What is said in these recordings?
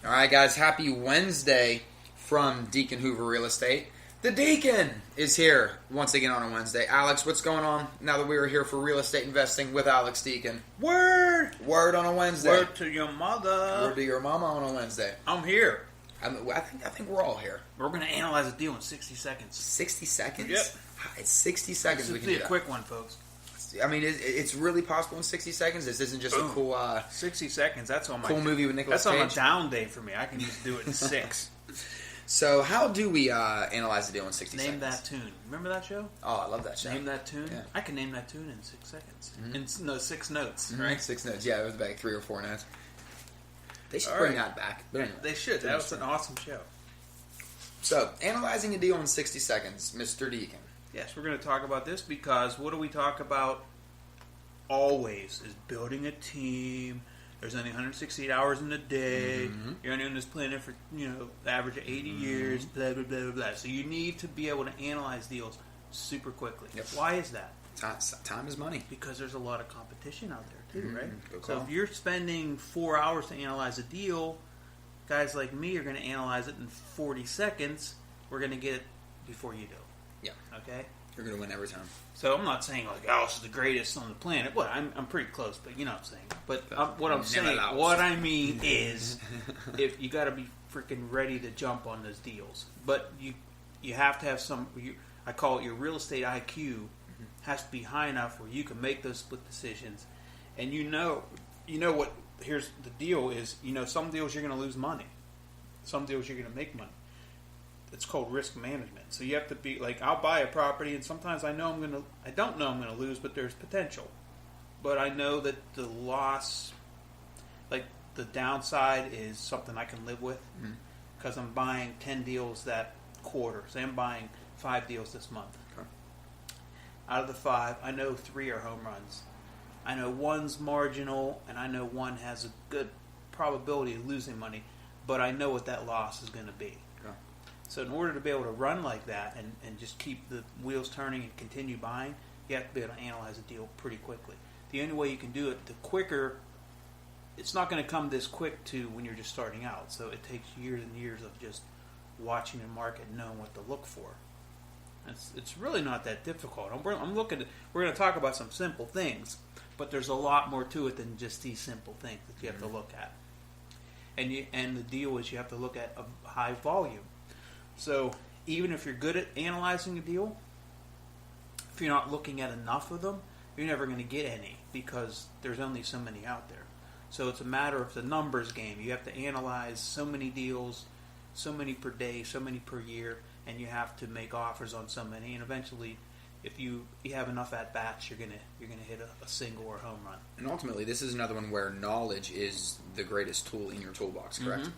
All right, guys. Happy Wednesday from Deacon of Real Estate. The Deacon is here once again on a Wednesday. Alex, what's going on now that we are here for real estate investing with Alex Deacon? Word on a Wednesday. Word to your mother. Word to your mama on a Wednesday. I'm here. I think we're all here. We're going to analyze a deal in 60 seconds. 60 seconds? Yep. It's 60 seconds. This will be a quick one, folks. I mean, it's really possible in 60 seconds. This isn't just a cool 60 seconds. That's on my cool movie with Nicolas Cage. That's on a down day for me. I can just do it in 6. So how do we analyze the deal in 60 Name seconds? That tune. Remember that show? Oh, I love that show. Name That Tune? Yeah. I can name that tune in 6 seconds. Mm-hmm. 6 notes, Mm-hmm. right? 6 notes. Yeah, it was like 3 or 4 notes. They should All bring right. that back. But anyway, They should. That was an awesome show. So, analyzing a deal in 60 seconds, Mr. Deacon. Yes, we're going to talk about this because what do we talk about always is building a team. There's only 168 hours in a day. Mm-hmm. You're only on this planet for, average of 80 years, blah, blah, blah, blah, blah. So you need to be able to analyze deals super quickly. Yep. Why is that? Time is money. Because there's a lot of competition out there too, right? Good So call. if you're spending 4 hours to analyze a deal, guys like me are going to analyze it in 40 seconds. We're going to get it before you do. Yeah. Okay? You're going to win every time. So I'm not saying like, oh, this is the greatest on the planet. Well, I'm pretty close, but you know what I'm saying. But what I'm saying, what I mean is, if you got to be freaking ready to jump on those deals, but you have to have some. I call it your real estate IQ has to be high enough where you can make those split decisions, and you know what. Here's the deal: is some deals you're going to lose money, some deals you're going to make money. It's called risk management. So you have to be like, I'll buy a property, and sometimes I don't know I'm going to lose, but there's potential. But I know that the loss, like the downside, is something I can live with because I'm buying 10 deals that quarter. So I'm buying 5 deals this month. Okay. Out of the 5, I know 3 are home runs. I know 1's marginal, and I know 1 has a good probability of losing money, but I know what that loss is going to be. So in order to be able to run like that and just keep the wheels turning and continue buying, you have to be able to analyze a deal pretty quickly. The only way you can do it, the quicker, it's not going to come this quick to when you're just starting out. So it takes years and years of just watching the market and knowing what to look for. It's really not that difficult. We're going to talk about some simple things, but there's a lot more to it than just these simple things that you have to look at. And the deal is you have to look at a high volume. So even if you're good at analyzing a deal, if you're not looking at enough of them, you're never going to get any because there's only so many out there. So it's a matter of the numbers game. You have to analyze so many deals, so many per day, so many per year, and you have to make offers on so many. And eventually, if you have enough at bats, you're gonna hit a single or home run. And ultimately, this is another one where knowledge is the greatest tool in your toolbox. Correct. Mm-hmm.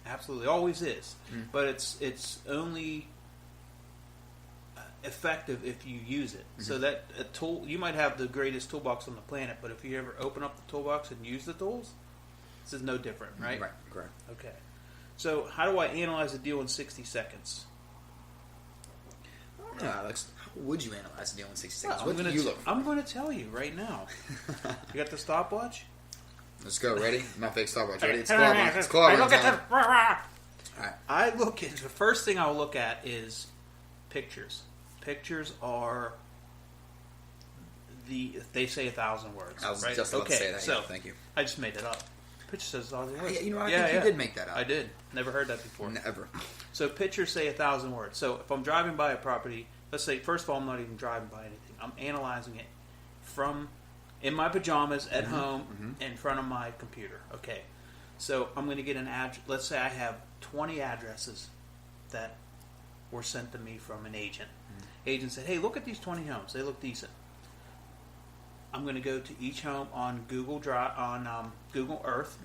Absolutely, always is. But it's only effective if you use it. So that a tool, you might have the greatest toolbox on the planet, but if you ever open up the toolbox and use the tools, this is no different, right? Right, correct. Okay. So how do I analyze a deal in 60 seconds? Alex, how would you analyze a deal in 60 seconds? Well, what do you look for? I'm going to tell you right now. You got the stopwatch? Let's go. Ready? My fake stopwatch. Ready? It's claw run. It's claw run time. I look at the first thing I'll look at is pictures. Pictures are they say 1,000 words. I was right? just about to say that. So yeah, thank you. I just made it up. Picture says 1,000 words. I think you did make that up. I did. Never heard that before. Never. So pictures say 1,000 words. So if I'm driving by a property, let's say first of all I'm not even driving by anything. I'm analyzing it from in my pajamas at home in front of my computer. Okay. So I'm going to get an address. Let's say I have 20 addresses that were sent to me from an agent. Agent said, "Hey, look at these 20 homes. They look decent." I'm going to go to each home on Google Drive on Google Earth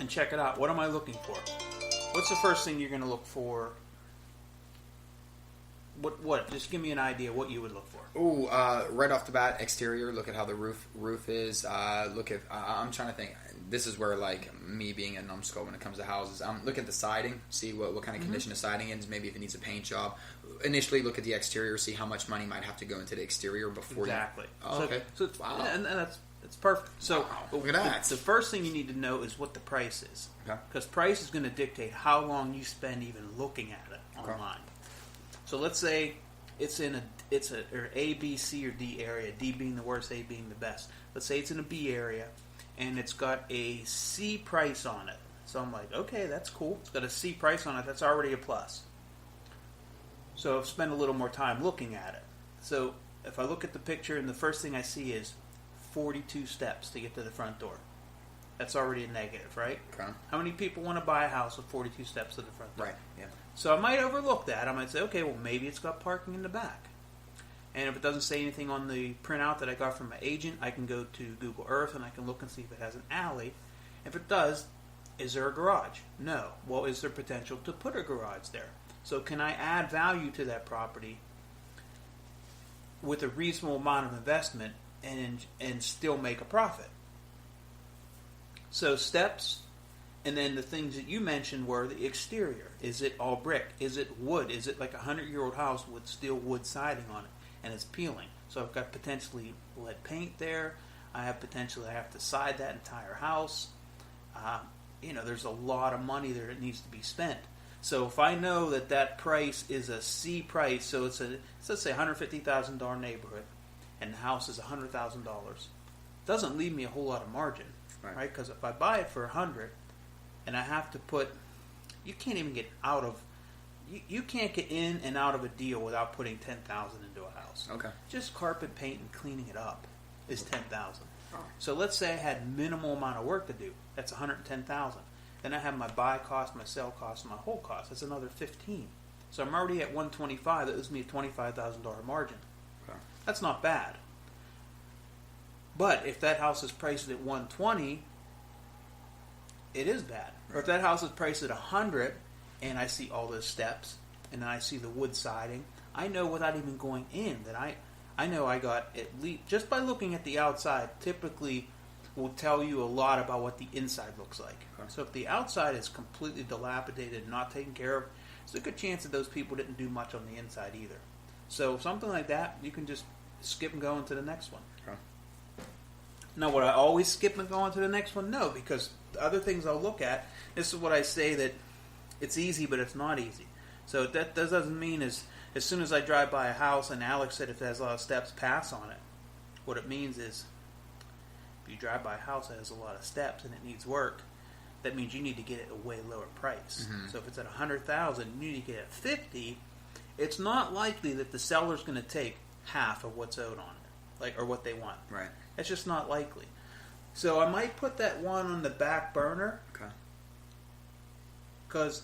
and check it out. What am I looking for? What's the first thing you're going to look for? What? Just give me an idea what you would look for. Ooh, right off the bat, exterior. Look at how the roof is. Look at. I'm trying to think. This is where, like, me being a numbskull when it comes to houses. Look at the siding. See what kind of condition the siding is. Maybe if it needs a paint job. Initially, look at the exterior. See how much money might have to go into the exterior before. Exactly. Oh, okay. So wow. And that's It's perfect. So wow, look at that. The first thing you need to know is what the price is, Okay. because price is going to dictate how long you spend even looking at it online. So let's say it's a A, B, C, or D area. D being the worst, A being the best. Let's say it's in a B area, and it's got a C price on it. So I'm like, okay, that's cool. It's got a C price on it. That's already a plus. So I've spent a little more time looking at it. So if I look at the picture and the first thing I see is 42 steps to get to the front door. That's already a negative, right? Okay. How many people want to buy a house with 42 steps to the front door? Right, yeah. So I might overlook that. I might say, okay, well, maybe it's got parking in the back. And if it doesn't say anything on the printout that I got from my agent, I can go to Google Earth and I can look and see if it has an alley. If it does, is there a garage? No. Well, is there potential to put a garage there? So can I add value to that property with a reasonable amount of investment and still make a profit? So steps, and then the things that you mentioned were the exterior. Is it all brick? Is it wood? Is it like a 100-year-old house with still wood siding on it and it's peeling? So I've got potentially lead paint there. I have to side that entire house. There's a lot of money there that needs to be spent. So if I know that price is a C price, so let's say $150,000 neighborhood, and the house is $100,000, doesn't leave me a whole lot of margin, right? Because if I buy it for $100, and I have to put, you can't even get out of, you can't get in and out of a deal without putting $10,000 into a house. Okay. Just carpet paint and cleaning it up is $10,000. So let's say I had minimal amount of work to do. That's $110,000. Then I have my buy cost, my sell cost, and my hold cost. That's another $15,000. So I'm already at $125,000. That leaves me a $25,000 margin. Okay. That's not bad. But if that house is priced at $120,000, it is bad. Or if that house is priced at $100,000 and I see all those steps and I see the wood siding, I know without even going in that I know I got at least, just by looking at the outside, typically will tell you a lot about what the inside looks like. Okay. So if the outside is completely dilapidated and not taken care of, there's a good chance that those people didn't do much on the inside either. So something like that, you can just skip and go into the next one. Okay. Now, would I always skip and go on to the next one? No, because the other things I'll look at, this is what I say, that it's easy, but it's not easy. So that doesn't mean as soon as I drive by a house and Alex said if it has a lot of steps, pass on it. What it means is if you drive by a house that has a lot of steps and it needs work, that means you need to get it at a way lower price. Mm-hmm. So if it's at $100,000, you need to get it at $50,000. It's not likely that the seller's going to take half of what's owed on it, or what they want. Right. It's just not likely. So I might put that one on the back burner. Okay. Because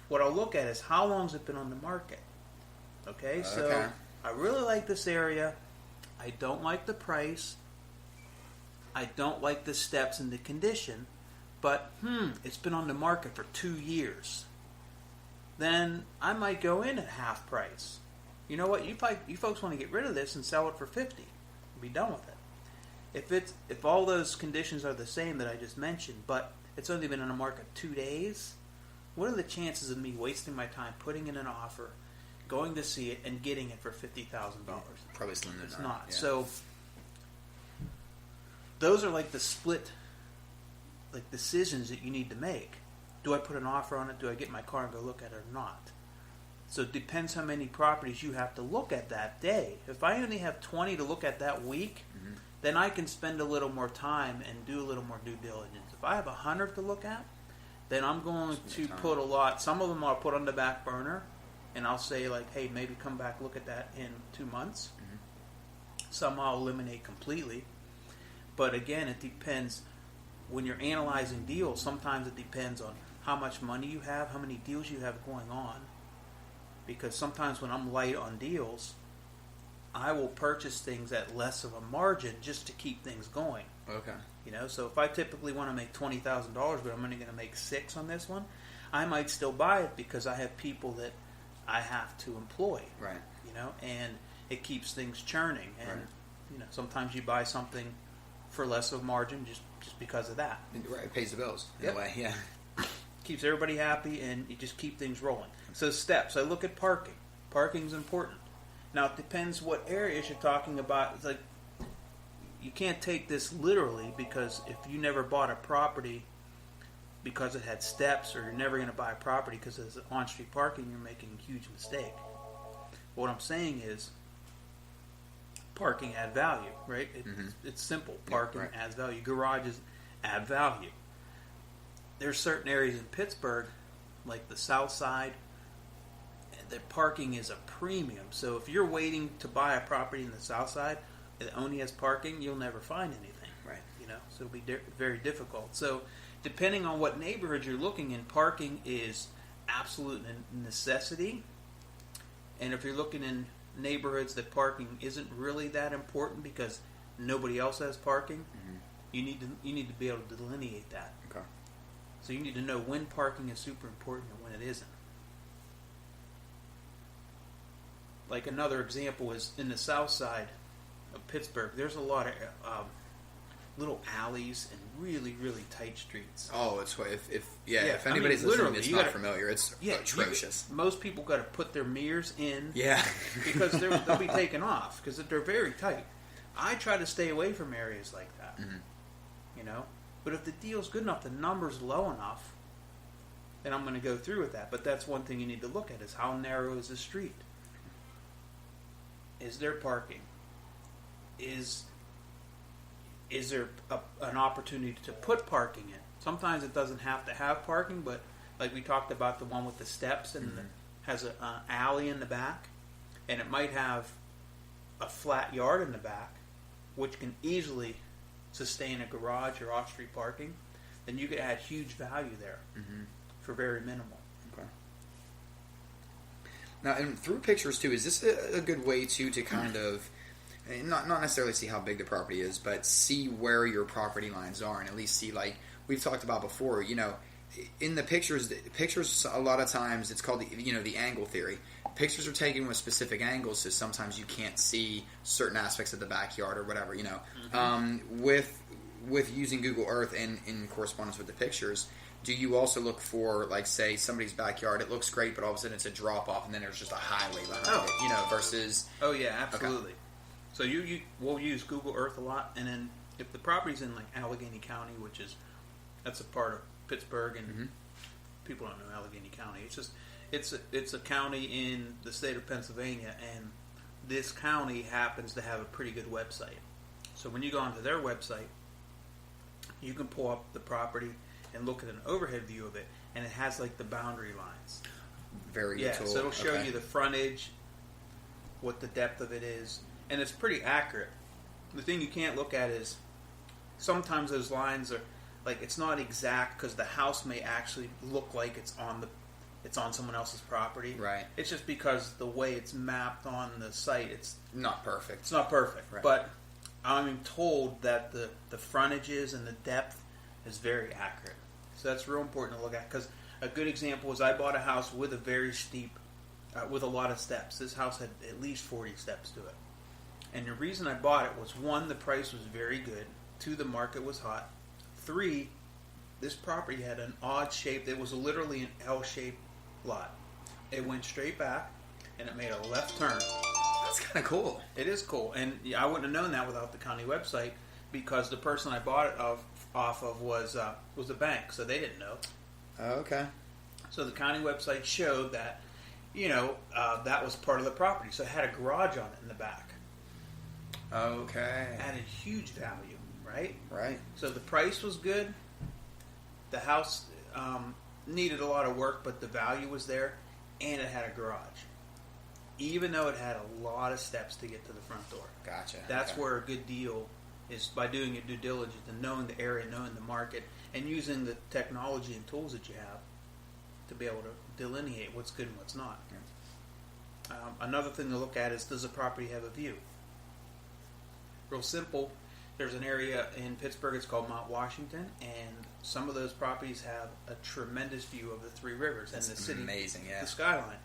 what I'll look at is how long's it been on the market. Okay, so I really like this area. I don't like the price. I don't like the steps and the condition. But, it's been on the market for 2 years. Then I might go in at half price. You know what? You folks want to get rid of this and sell it for $50,000. Be done with it. If all those conditions are the same that I just mentioned, but it's only been on the market 2 days, what are the chances of me wasting my time putting in an offer, going to see it, and getting it for $50,000? Probably slim to none. It's not. Yeah. So those are like the split, like decisions that you need to make. Do I put an offer on it? Do I get my car and go look at it or not? So it depends how many properties you have to look at that day. If I only have 20 to look at that week, then I can spend a little more time and do a little more due diligence. If I have 100 to look at, then I'm going to put a lot. Some of them I'll put on the back burner, and I'll say like, hey, maybe come back, look at that in 2 months. Some I'll eliminate completely. But again, it depends. When you're analyzing deals, sometimes it depends on how much money you have, how many deals you have going on. Because sometimes when I'm light on deals, I will purchase things at less of a margin just to keep things going. Okay. So if I typically want to make $20,000, but I'm only going to make $6,000 on this one, I might still buy it because I have people that I have to employ. Right. And it keeps things churning. And right. Sometimes you buy something for less of margin just because of that. Right. It pays the bills in a way. Yeah. Keeps everybody happy, and you just keep things rolling. So steps. I look at parking. Parking's important. Now, it depends what areas you're talking about. It's like you can't take this literally, because if you never bought a property because it had steps, or you're never going to buy a property because it's on-street parking, you're making a huge mistake. What I'm saying is, parking add value, right? It's simple. Parking adds value. Garages add value. There's certain areas in Pittsburgh, like the South Side, that parking is a premium. So if you're waiting to buy a property in the South Side that only has parking, you'll never find anything. Right. So it'll be very difficult. So depending on what neighborhood you're looking in, parking is absolute necessity. And if you're looking in neighborhoods that parking isn't really that important because nobody else has parking, you need to be able to delineate that. Okay. So you need to know when parking is super important and when it isn't. Like another example is in the South Side of Pittsburgh, there's a lot of little alleys and really, really tight streets. Oh, it's if anybody's listening that's not familiar, it's atrocious. Most people got to put their mirrors in, because they'll be taken off because they're very tight. I try to stay away from areas like that, But if the deal's good enough, the number's low enough, then I'm going to go through with that. But that's one thing you need to look at: is how narrow is the street? Is there parking? Is there an opportunity to put parking in? Sometimes it doesn't have to have parking, but like we talked about the one with the steps and has an alley in the back, and it might have a flat yard in the back, which can easily sustain a garage or off-street parking, then you could add huge value there for very minimal. Okay. Now, and through pictures too, is this a good way to kind of not necessarily see how big the property is, but see where your property lines are, and at least see, like we've talked about before, in the pictures a lot of times it's called the angle theory. Pictures are taken with specific angles, so sometimes you can't see certain aspects of the backyard or whatever. With using Google Earth and in correspondence with the pictures, do you also look for, like, say, somebody's backyard, it looks great, but all of a sudden it's a drop-off, and then there's just a highway behind it, versus... Oh, yeah, absolutely. Okay. So we'll use Google Earth a lot, and then if the property's in, like, Allegheny County, that's a part of Pittsburgh, and people don't know Allegheny County. It's just, it's a county in the state of Pennsylvania, and this county happens to have a pretty good website. So when you go onto their website, you can pull up the property and look at an overhead view of it, and it has like the boundary lines. Very good tool. So it'll show you the frontage, what the depth of it is, and it's pretty accurate. The thing you can't look at is sometimes those lines are like, it's not exact because the house may actually look like it's on someone else's property. Right. It's just because the way it's mapped on the site, it's not perfect. It's not perfect, right. But I'm told that the frontages and the depth is very accurate. So that's real important to look at, because a good example is I bought a house with a very steep, with a lot of steps. This house had at least 40 steps to it. And the reason I bought it was, 1, the price was very good. 2, the market was hot. 3, this property had an odd shape. It was literally an L-shaped lot. It went straight back, and it made a left turn. That's kind of cool. It is cool. And I wouldn't have known that without the county website, because the person I bought it off of was a bank, so they didn't know. Okay. So the county website showed that, that was part of the property. So it had a garage on it in the back. Okay. Added huge value, right? Right. So the price was good. The house needed a lot of work, but the value was there, and it had a garage. Even though it had a lot of steps to get to the front door. Gotcha. That's where a good deal is, by doing your due diligence and knowing the area, knowing the market, and using the technology and tools that you have to be able to delineate what's good and what's not. Yeah. Another thing to look at is, does the property have a view? Real simple. There's an area in Pittsburgh, it's called Mount Washington, and some of those properties have a tremendous view of the three rivers and the city. Amazing, yeah. The skyline.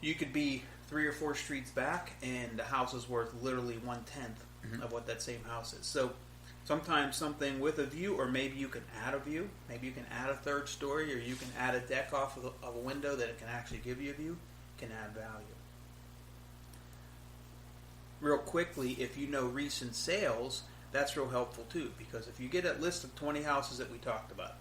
You could be 3 or 4 streets back, and the house is worth literally 1/10 of what that same house is. So sometimes something with a view, or maybe you can add a view. Maybe you can add a 3rd story, or you can add a deck off of a window that it can actually give you a view, can add value. real quickly, if you know recent sales, that's real helpful too. Because if you get a list of 20 houses that we talked about,